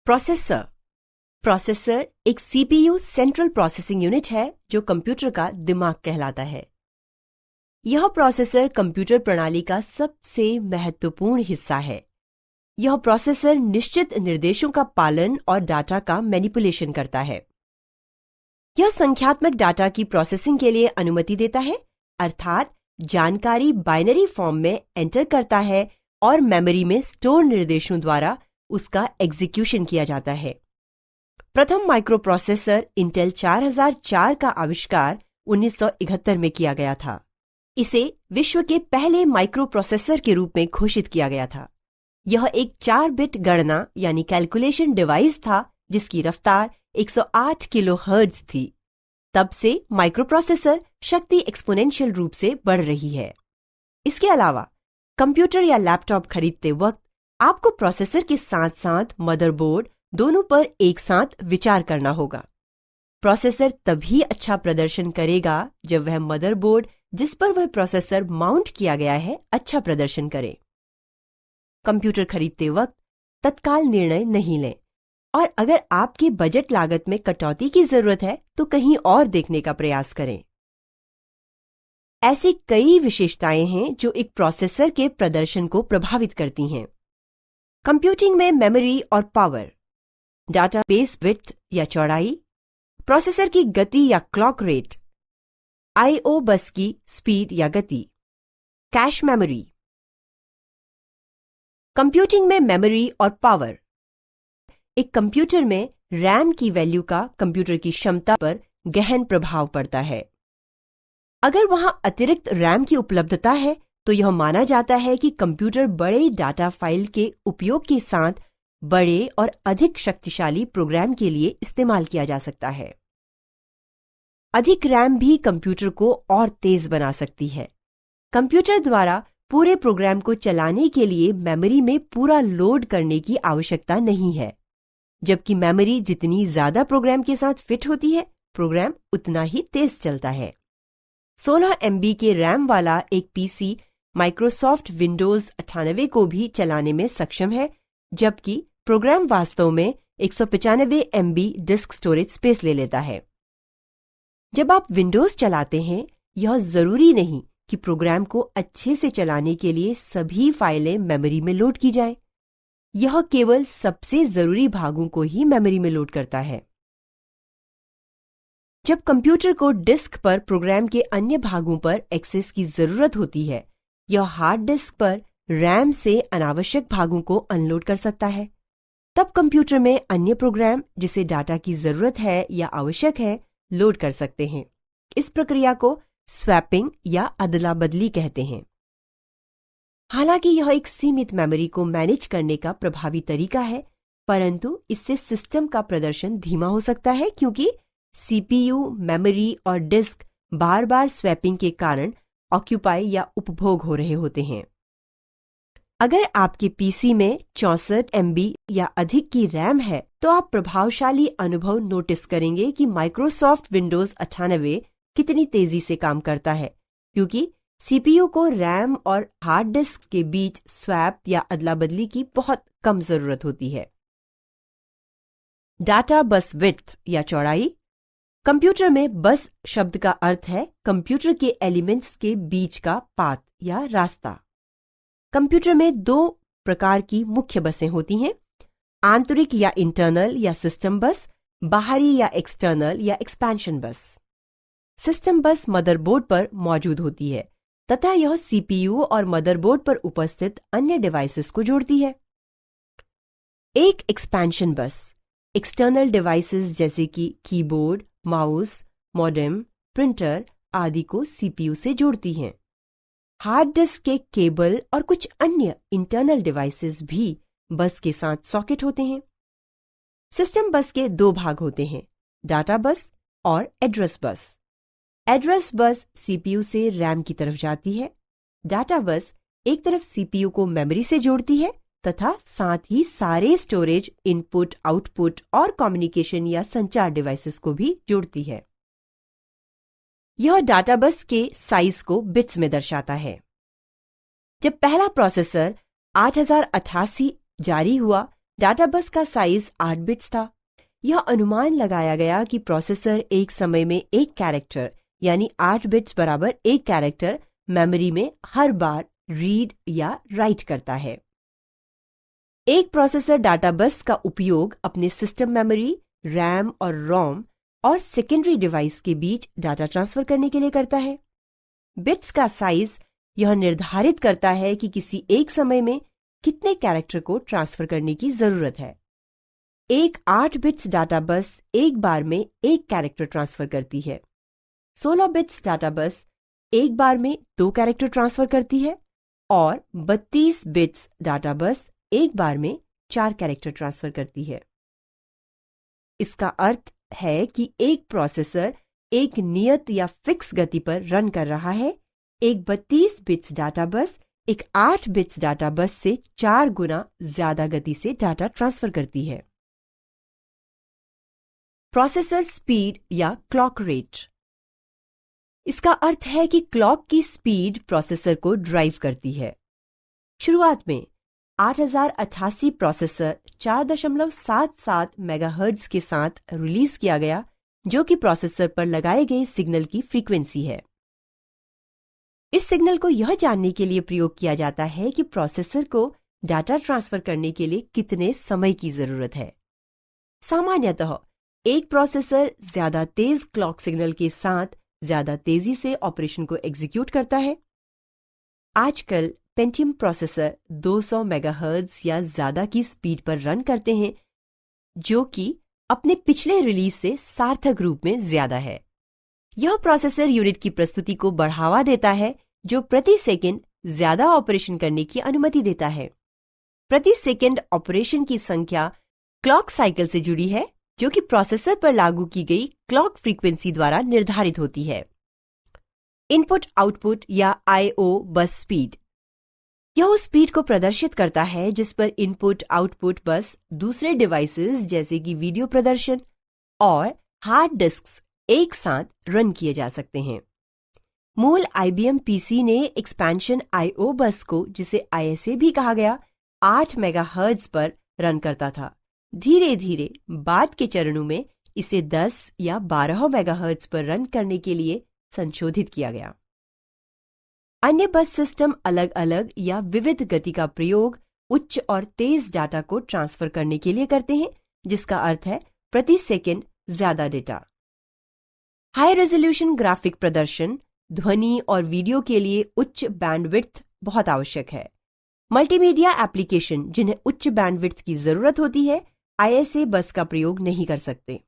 Processor processor एक CPU central processing unit है जो कंप्यूटर का दिमाग कहलाता है। यह प्रोसेसर कंप्यूटर प्रणाली का सबसे महत्वपूर्ण हिस्सा है। यह प्रोसेसर निश्चित निर्देशों का पालन और डाटा का मैनिपुलेशन करता है। यह संख्यात्मक डाटा की प्रोसेसिंग के लिए अनुमति देता है, अर्थात जानकारी बाइनरी फॉर्म में एंटर करता है और मेमोरी में स्टोर निर्देशों द्वारा उसका एग्जीक्यूशन किया जाता है। प्रथम माइक्रोप्रोसेसर इंटेल 4004 का आविष्कार 1971 में किया गया था। इसे विश्व के पहले माइक्रोप्रोसेसर के रूप में घोषित किया गया था। यह एक 4 बिट गणना यानी कैलकुलेशन डिवाइस था जिसकी रफ्तार 108 किलोहर्ट्ज थी। तब से माइक्रोप्रोसेसर शक्ति एक्सपोनेंशियल रूप से बढ़ रही है। इसके अलावा कंप्यूटर या लैपटॉप खरीदते वक्त आपको प्रोसेसर के साथ साथ मदरबोर्ड दोनों पर एक साथ विचार करना होगा। प्रोसेसर तभी अच्छा प्रदर्शन करेगा जब वह मदरबोर्ड जिस पर वह प्रोसेसर माउंट किया गया है अच्छा प्रदर्शन करे। कंप्यूटर खरीदते वक्त तत्काल निर्णय नहीं लें और अगर आपके बजट लागत में कटौती की जरूरत है तो कहीं और देखने का प्रयास करें। ऐसी कई विशेषताएं हैं जो एक प्रोसेसर के प्रदर्शन को प्रभावित करती हैं। कंप्यूटिंग में मेमोरी और पावर, डाटाबेस विड्थ या चौड़ाई, प्रोसेसर की गति या क्लॉक रेट, आईओ बस की स्पीड या गति, कैश मेमोरी। कंप्यूटिंग में मेमोरी और पावर। एक कंप्यूटर में रैम की वैल्यू का कंप्यूटर की क्षमता पर गहन प्रभाव पड़ता है। अगर वहां अतिरिक्त रैम की उपलब्धता है तो यह माना जाता है कि कंप्यूटर बड़े डाटा फाइल के उपयोग के साथ बड़े और अधिक शक्तिशाली प्रोग्राम के लिए इस्तेमाल किया जा सकता है। अधिक रैम भी कंप्यूटर को और तेज बना सकती है। कंप्यूटर द्वारा पूरे प्रोग्राम को चलाने के लिए मेमोरी में पूरा लोड करने की आवश्यकता नहीं है, जबकि मेमोरी जितनी ज्यादा प्रोग्राम के साथ फिट होती है, प्रोग्राम उतना ही तेज चलता है। 16 MB के रैम वाला एक पीसी माइक्रोसॉफ्ट विंडोज 98 को भी चलाने में सक्षम है, जबकि प्रोग्राम वास्तव में 195 MB डिस्क स्टोरेज स्पेस ले लेता है। जब आप विंडोज चलाते हैं, यह जरूरी नहीं कि प्रोग्राम को अच्छे से चलाने के लिए सभी फाइलें मेमोरी में लोड की जाएं। यह केवल सबसे जरूरी भागों को ही मेमोरी में लोड करता है। जब कंप्यूटर को डिस्क पर प्रोग्राम के अन्य भागों पर एक्सेस की जरूरत होती है, यह हार्ड डिस्क पर रैम से अनावश्यक भागों को अनलोड कर सकता है। तब कंप्यूटर में अन्य प्रोग्राम जिसे डाटा की जरूरत है या आवश्यक है लोड कर सकते हैं। इस प्रक्रिया को स्वैपिंग या अदला बदली कहते हैं। हालांकि यह एक सीमित मेमोरी को मैनेज करने का प्रभावी तरीका है, परंतु इससे सिस्टम का प्रदर्शन धीमा हो सकता है क्योंकि सीपीयू, मेमोरी और डिस्क बार बार स्वैपिंग के कारण ऑक्यूपाई या उपभोग हो रहे होते हैं। अगर आपके पीसी में 64 MB या अधिक की रैम है तो आप प्रभावशाली अनुभव नोटिस करेंगे कि माइक्रोसॉफ्ट विंडोज 98 कितनी तेजी से काम करता है, क्योंकि सीपीयू को रैम और हार्ड डिस्क के बीच स्वैप या अदला बदली की बहुत कम जरूरत होती है। डाटा बस विड्थ या चौड़ाई। कंप्यूटर में बस शब्द का अर्थ है कंप्यूटर के एलिमेंट्स के बीच का पाथ या रास्ता। कंप्यूटर में 2 प्रकार की मुख्य बसें होती हैं, आंतरिक या इंटरनल या सिस्टम बस, बाहरी या एक्सटर्नल या एक्सपेंशन बस। सिस्टम बस मदरबोर्ड पर मौजूद होती है तथा यह सीपीयू और मदरबोर्ड पर उपस्थित अन्य डिवाइसेस को जोड़ती है। एक एक्सपेंशन बस एक्सटर्नल डिवाइसेस जैसे कि कीबोर्ड, माउस, मॉडेम, प्रिंटर आदि को सीपीयू से जोड़ती हैं। हार्ड डिस्क के केबल और कुछ अन्य इंटरनल डिवाइसेस भी बस के साथ सॉकेट होते हैं। सिस्टम बस के 2 भाग होते हैं, डाटा बस और address bus. Address bus CPU से रैम की तरफ जाती है। डाटा बस एक तरफ सीपीयू को मेमोरी से जोड़ती है तथा साथ ही सारे स्टोरेज, इनपुट, आउटपुट और कम्युनिकेशन या संचार डिवाइसेस को भी जोड़ती है। यह डाटा बस के साइज को बिट्स में दर्शाता है। जब पहला प्रोसेसर 8088 जारी हुआ डाटा बस का साइज 8 बिट्स था। यह अनुमान लगाया गया कि प्रोसेसर एक समय में एक कैरेक्टर यानी 8 बिट्स बराबर एक कैरेक्टर मेमोरी में हर बार रीड या राइट करता है। एक प्रोसेसर डाटा बस का उपयोग अपने सिस्टम मेमोरी, रैम और रोम और सेकेंडरी डिवाइस के बीच डाटा ट्रांसफर करने के लिए करता है। बिट्स का साइज यह निर्धारित करता है कि किसी एक समय में कितने कैरेक्टर को ट्रांसफर करने की जरूरत है। एक 8 बिट्स डाटा बस एक बार में एक कैरेक्टर ट्रांसफर करती है। 16 बिट्स डाटा बस एक बार में 2 कैरेक्टर ट्रांसफर करती है और 32 बिट्स डाटा बस एक बार में 4 कैरेक्टर ट्रांसफर करती है। इसका अर्थ है कि एक प्रोसेसर एक नियत या फिक्स गति पर रन कर रहा है। एक 32 बिट्स डाटा बस एक 8 बिट्स डाटा बस से 4 गुना ज्यादा गति से डाटा ट्रांसफर करती है। प्रोसेसर स्पीड या क्लॉक रेट। इसका अर्थ है कि क्लॉक की स्पीड प्रोसेसर को ड्राइव करती है। शुरुआत में 8088 प्रोसेसर 4.77 मेगाहर्ट्ज के साथ रिलीज किया गया, जो कि प्रोसेसर पर लगाए गए सिग्नल की फ्रीक्वेंसी है। इस सिग्नल को यह जानने के लिए प्रयोग किया जाता है कि प्रोसेसर को डाटा ट्रांसफर करने के लिए कितने समय की जरूरत है। सामान्यतः एक प्रोसेसर ज्यादा तेज क्लॉक सिग्नल के साथ ज्यादा तेजी से ऑपरेशन को एग्जीक्यूट करता है। आजकल पेंटियम प्रोसेसर 200 मेगाहर्ट्ज या ज्यादा की स्पीड पर रन करते हैं, जो कि अपने पिछले रिलीज से सार्थक रूप में ज्यादा है। यह प्रोसेसर यूनिट की प्रस्तुति को बढ़ावा देता है, जो प्रति सेकंड ज्यादा ऑपरेशन करने की अनुमति देता है। प्रति सेकंड ऑपरेशन की संख्या क्लॉक साइकिल से जुड़ी है, जो कि प्रोसेसर पर लागू की गई क्लॉक फ्रीक्वेंसी द्वारा निर्धारित होती है। इनपुट आउटपुट या I/O बस स्पीड। यह उस स्पीड को प्रदर्शित करता है जिस पर इनपुट आउटपुट बस दूसरे डिवाइसेस जैसे कि वीडियो प्रदर्शन और हार्ड डिस्क्स एक साथ रन किए जा सकते हैं। मूल IBM PC ने एक्सपेंशन I/O बस को, जिसे ISA भी कहा गया, 8 मेगाहर्ट्ज पर रन करता था। धीरे धीरे बाद के चरणों में इसे 10 या 12 मेगाहर्ट्ज पर रन करने के लिए संशोधित किया गया। अन्य बस सिस्टम अलग अलग या विविध गति का प्रयोग उच्च और तेज डाटा को ट्रांसफर करने के लिए करते हैं, जिसका अर्थ है प्रति सेकंड ज्यादा डेटा। हाई रेजोल्यूशन ग्राफिक प्रदर्शन, ध्वनि और वीडियो के लिए उच्च बैंडविड्थ बहुत आवश्यक है। मल्टीमीडिया एप्लीकेशन जिन्हें उच्च बैंडविड्थ की जरूरत होती है, ISA बस का प्रयोग नहीं कर सकते।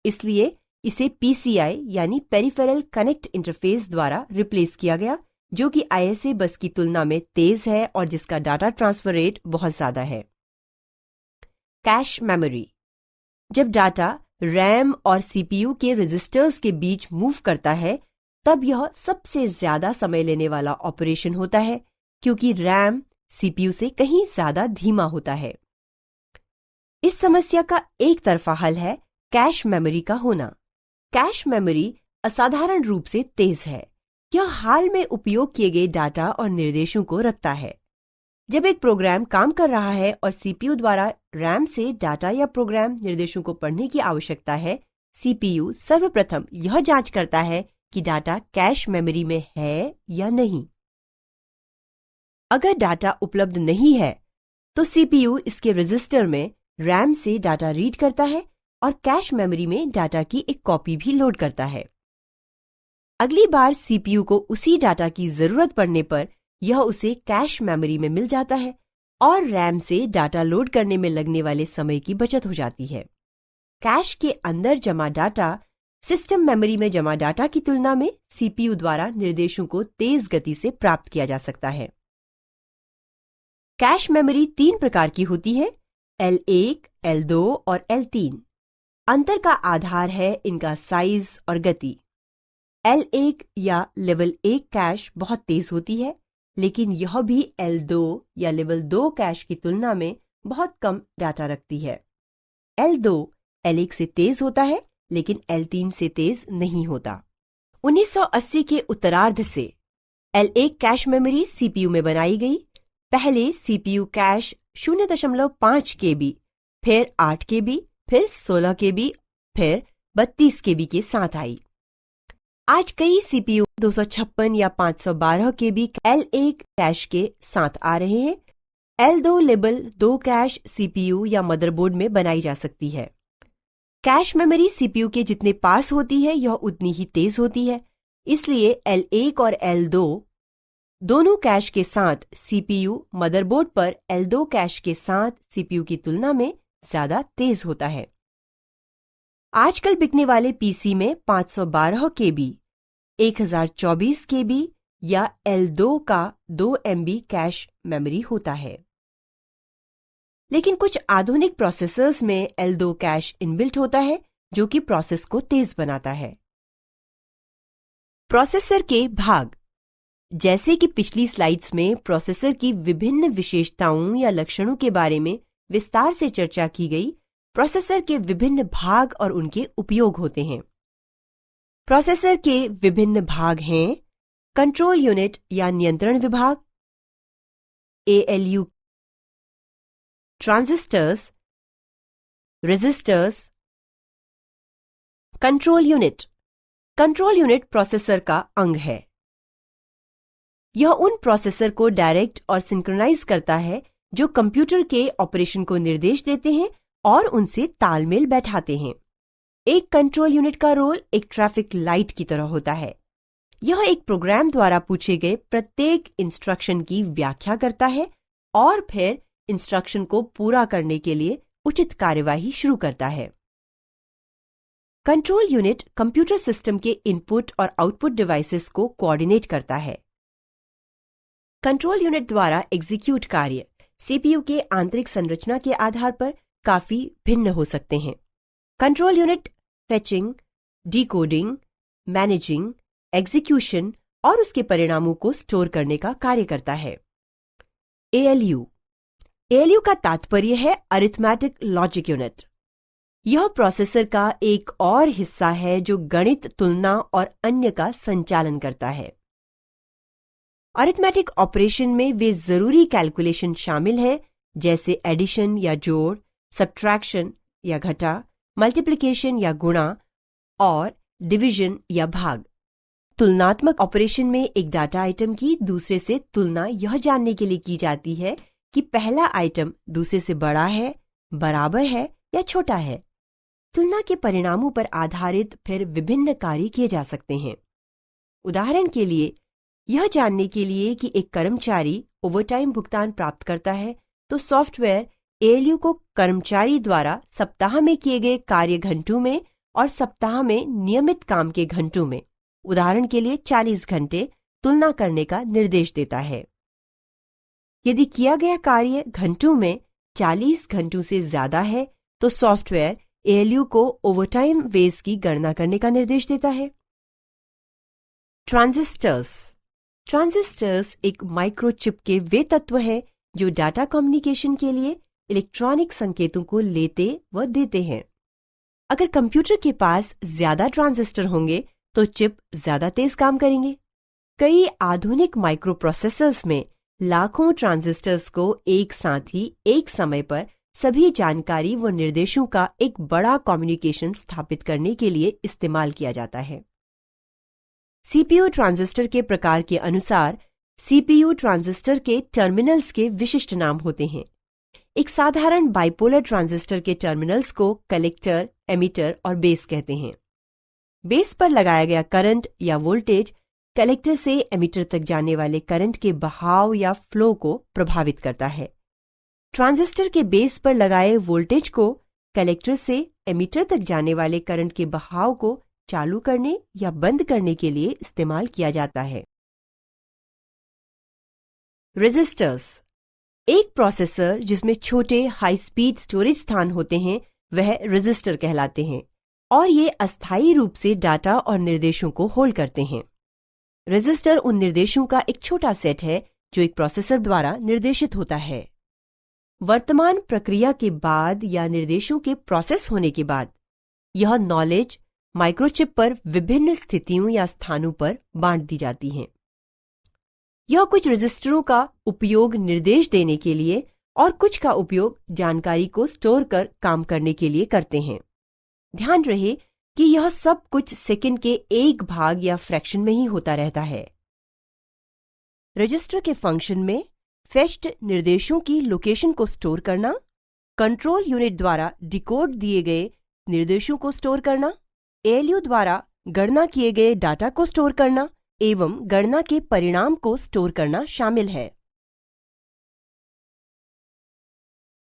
इसलिए इसे PCI यानी पेरिफेरल कनेक्ट इंटरफेस द्वारा रिप्लेस किया गया, जो कि ISA बस की तुलना में तेज है और जिसका डाटा ट्रांसफर रेट बहुत ज्यादा है। Cache memory. जब डाटा रैम और CPU के रजिस्टर्स के बीच मूव करता है, तब यह सबसे ज्यादा समय लेने वाला ऑपरेशन होता है, क्योंकि रैम CPU से कहीं ज्यादा धीमा होता है। इस समस्या का एक तरफा हल है कैश मेमोरी का होना। कैश मेमोरी असाधारण रूप से तेज है। यह हाल में उपयोग किए गए डाटा और निर्देशों को रखता है। जब एक प्रोग्राम काम कर रहा है और CPU द्वारा रैम से डाटा या प्रोग्राम निर्देशों को पढ़ने की आवश्यकता है, CPU सर्वप्रथम यह जांच करता है कि डाटा कैश मेमोरी में है या नहीं। अगर डाटा उपलब्ध नहीं है, तो CPU इसके रजिस्टर में रैम से डाटा रीड करता है और कैश मेमोरी में डाटा की एक कॉपी भी लोड करता है। अगली बार CPU को उसी डाटा की जरूरत पड़ने पर यह उसे कैश मेमोरी में मिल जाता है और रैम से डाटा लोड करने में लगने वाले समय की बचत हो जाती है। कैश के अंदर जमा डाटा सिस्टम मेमोरी में जमा डाटा की तुलना में CPU द्वारा निर्देशों को तेज गति से प्राप्त किया जा सकता है। कैश मेमोरी 3 प्रकार की होती है, L1, L2 और L3। अंतर का आधार है इनका साइज और गति। L1 या लेवल 1 कैश बहुत तेज होती है, लेकिन यह भी L2 या लेवल 2 कैश की तुलना में बहुत कम डाटा रखती है। L2 L1 से तेज होता है, लेकिन L3 से तेज नहीं होता। 1980 के उत्तरार्ध से L1 कैश मेमोरी CPU में बनाई गई, पहले सीपीयू कैश 0.5 KB, फिर 8 KB, फिर 16 KB, फिर 32 KB के साथ आई। आज कई सीपीयू 256 या 512 KB L1 कैश के साथ आ रहे हैं। L2 लेबल 2 कैश सीपीयू या मदरबोर्ड में बनाई जा सकती है। कैश मेमोरी सीपीयू के जितने पास होती है यह उतनी ही तेज होती है, इसलिए L1 और L2 दोनों कैश के साथ सीपीयू मदरबोर्ड पर L2 कैश के साथ सीपीयू की तुलना में ज्यादा तेज होता है। आजकल बिकने वाले पीसी में 512 KB, 1024 KB या L2 का 2 MB कैश मेमोरी होता है। लेकिन कुछ आधुनिक प्रोसेसर्स में L2 कैश इनबिल्ट होता है, जो कि प्रोसेस को तेज बनाता है। प्रोसेसर के भाग। जैसे कि पिछली स्लाइड्स में प्रोसेसर की विभिन्न विशेषताओं या लक्षणों के बारे में विस्तार से चर्चा की गई, प्रोसेसर के विभिन्न भाग और उनके उपयोग होते हैं। प्रोसेसर के विभिन्न भाग हैं कंट्रोल यूनिट या नियंत्रण विभाग, ALU, transistors, registers. Control unit. Control unit processor का अंग है। यह उन प्रोसेसर को डायरेक्ट और सिंक्रोनाइज करता है जो कंप्यूटर के ऑपरेशन को निर्देश देते हैं और उनसे तालमेल बैठाते हैं। एक कंट्रोल यूनिट का रोल एक ट्रैफिक लाइट की तरह होता है। यह एक प्रोग्राम द्वारा पूछे गए प्रत्येक इंस्ट्रक्शन की व्याख्या करता है और फिर इंस्ट्रक्शन को पूरा करने के लिए उचित कार्यवाही शुरू करता है। कंट्रोल यूनिट कंप्यूटर सिस्टम के इनपुट और आउटपुट डिवाइसेस को कोऑर्डिनेट करता है। कंट्रोल यूनिट द्वारा एग्जीक्यूट कार्य सीपीयू के आंतरिक संरचना के आधार पर काफी भिन्न हो सकते हैं। Control unit fetching, decoding, managing, execution और उसके परिणामों को स्टोर करने का कार्य करता है। ALU। ALU का तात्पर्य है अरिथमेटिक लॉजिक यूनिट। यह प्रोसेसर का एक और हिस्सा है जो गणित, तुलना और अन्य का संचालन करता है। अरिथमेटिक ऑपरेशन में वे जरूरी कैलकुलेशन शामिल हैं, जैसे एडिशन या जोड़, सब्ट्रैक्शन या घटा, मल्टीप्लिकेशन या गुणा और डिवीजन या भाग। तुलनात्मक ऑपरेशन में एक डाटा आइटम की दूसरे से तुलना यह जानने के लिए की जाती है कि पहला आइटम दूसरे से बड़ा है, बराबर है या छोटा है। तुलना के परिणामों पर आधारित फिर विभिन्न कार्य किए जा सकते हैं। उदाहरण के लिए, यह जानने के लिए कि एक कर्मचारी ओवरटाइम भुगतान प्राप्त करता है, तो सॉफ्टवेयर ALU को कर्मचारी द्वारा सप्ताह में किए गए कार्य घंटों में और सप्ताह में नियमित काम के घंटों में, उदाहरण के लिए 40 घंटे, तुलना करने का निर्देश देता है। यदि किया गया कार्य घंटों में 40 घंटों से ज्यादा है, तो सॉफ्टवेयर ALU को ओवरटाइम वेज की गणना करने का निर्देश देता है। ट्रांजिस्टर्स। ट्रांजिस्टर्स एक माइक्रोचिप के वे तत्व हैं जो डाटा कम्युनिकेशन के लिए इलेक्ट्रॉनिक संकेतों को लेते व देते हैं। अगर कंप्यूटर के पास ज्यादा ट्रांजिस्टर होंगे तो चिप ज्यादा तेज काम करेंगे। कई आधुनिक माइक्रोप्रोसेसर्स में लाखों ट्रांजिस्टर्स को एक साथ ही एक समय पर सभी जानकारी व निर्देशों का एक बड़ा कम्युनिकेशन स्थापित करने के लिए इस्तेमाल किया जाता है। सीपीयू ट्रांजिस्टर के प्रकार के अनुसार सीपीयू ट्रांजिस्टर के टर्मिनल्स के विशिष्ट नाम होते हैं। एक साधारण बाइपोलर ट्रांजिस्टर के टर्मिनल्स को कलेक्टर, एमिटर और बेस कहते हैं। बेस पर लगाया गया करंट या वोल्टेज कलेक्टर से एमिटर तक जाने वाले करंट के बहाव या फ्लो को प्रभावित करता है। ट्रांजिस्टर के बेस पर लगाए वोल्टेज को कलेक्टर से एमिटर तक जाने वाले करंट के बहाव को चालू करने या बंद करने के लिए इस्तेमाल किया जाता है। रेजिस्टर्स। एक प्रोसेसर जिसमें छोटे हाई स्पीड स्टोरेज स्थान होते हैं वह रेजिस्टर कहलाते हैं और ये अस्थायी रूप से डाटा और निर्देशों को होल्ड करते हैं। रेजिस्टर उन निर्देशों का एक छोटा सेट है जो एक प्रोसेसर द्वारा निर्देशित होता है। वर्तमान प्रक्रिया के बाद या निर्देशों के प्रोसेस होने के बाद यह नॉलेज माइक्रोचिप पर विभिन्न स्थितियों या स्थानों पर बांट दी जाती हैं। यह कुछ रजिस्टरों का उपयोग निर्देश देने के लिए और कुछ का उपयोग जानकारी को स्टोर कर काम करने के लिए करते हैं। ध्यान रहे कि यह सब कुछ सेकंड के एक भाग या फ्रैक्शन में ही होता रहता है। रजिस्टर के फंक्शन में फेच्ड निर्देशों की लोकेशन को स्टोर करना, कंट्रोल यूनिट द्वारा डिकोड दिए गए निर्देशों को स्टोर करना, ALU द्वारा गणना किए गए डाटा को स्टोर करना एवं गणना के परिणाम को स्टोर करना शामिल है।